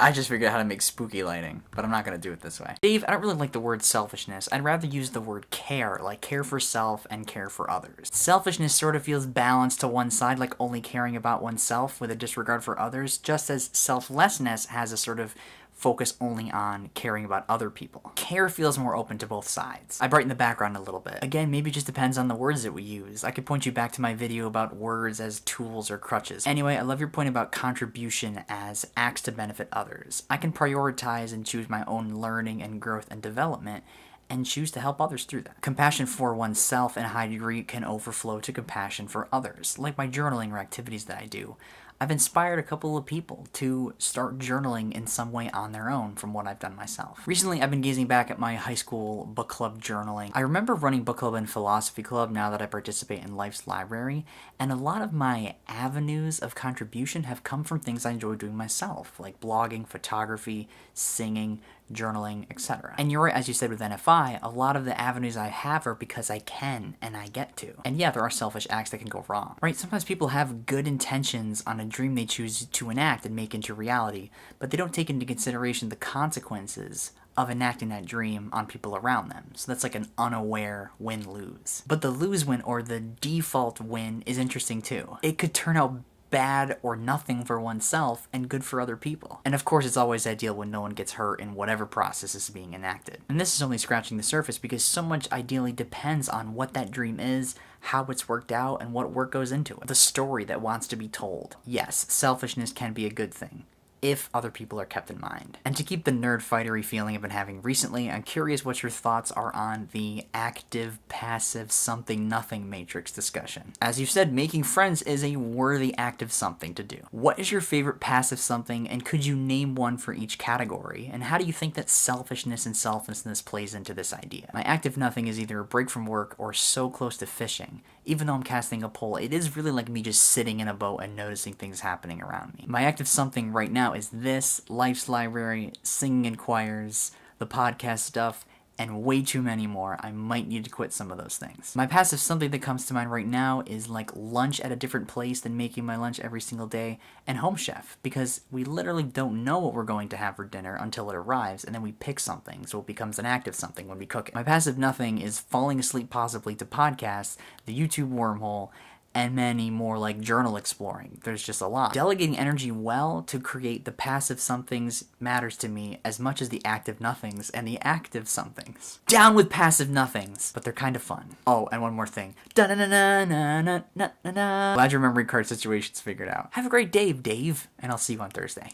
I just figured out how to make spooky lighting, but I'm not gonna do it this way. Dave, I don't really like the word selfishness. I'd rather use the word care, like care for self and care for others. Selfishness sort of feels balanced to one side, like only caring about oneself with a disregard for others, just as selflessness has a sort of focus only on caring about other people. Care feels more open to both sides. I brighten the background a little bit. Again, maybe it just depends on the words that we use. I could point you back to my video about words as tools or crutches. Anyway, I love your point about contribution as acts to benefit others. I can prioritize and choose my own learning and growth and development and choose to help others through that. Compassion for oneself in a high degree can overflow to compassion for others, like my journaling or activities that I do. I've inspired a couple of people to start journaling in some way on their own from what I've done myself. Recently, I've been gazing back at my high school book club journaling. I remember running book club and philosophy club now that I participate in Life's Library, and a lot of my avenues of contribution have come from things I enjoy doing myself, like blogging, photography, singing, journaling, etc. And you're right, as you said with NFI, a lot of the avenues I have are because I can and I get to. And yeah, there are selfish acts that can go wrong, right? Sometimes people have good intentions on a dream they choose to enact and make into reality, but they don't take into consideration the consequences of enacting that dream on people around them. So that's like an unaware win-lose. But the lose-win, or the default win, is interesting too. It could turn out bad or nothing for oneself and good for other people. And of course, it's always ideal when no one gets hurt in whatever process is being enacted. And this is only scratching the surface because so much ideally depends on what that dream is, how it's worked out, and what work goes into it. The story that wants to be told. Yes, selfishness can be a good thing if other people are kept in mind. And to keep the nerd fightery feeling I've been having recently, I'm curious what your thoughts are on the active, passive, something, nothing matrix discussion. As you said, making friends is a worthy active something to do. What is your favorite passive something, and could you name one for each category? And how do you think that selfishness and selflessness plays into this idea? My active nothing is either a break from work or so close to fishing. Even though I'm casting a pole, it is really like me just sitting in a boat and noticing things happening around me. My active something right now is this, Life's Library, singing in choirs, the podcast stuff, and way too many more. I might need to quit some of those things. My passive something that comes to mind right now is like lunch at a different place than making my lunch every single day, and Home Chef, because we literally don't know what we're going to have for dinner until it arrives, and then we pick something, so it becomes an active something when we cook it. My passive nothing is falling asleep possibly to podcasts, the YouTube wormhole, and many more like journal exploring. There's just a lot. Delegating energy well to create the passive somethings matters to me as much as the active nothings and the active somethings. Down with passive nothings, but they're kind of fun. Oh, and one more thing. Da-na-na-na-na-na-na-na. Glad your memory card situation's figured out. Have a great day, Dave, and I'll see you on Thursday.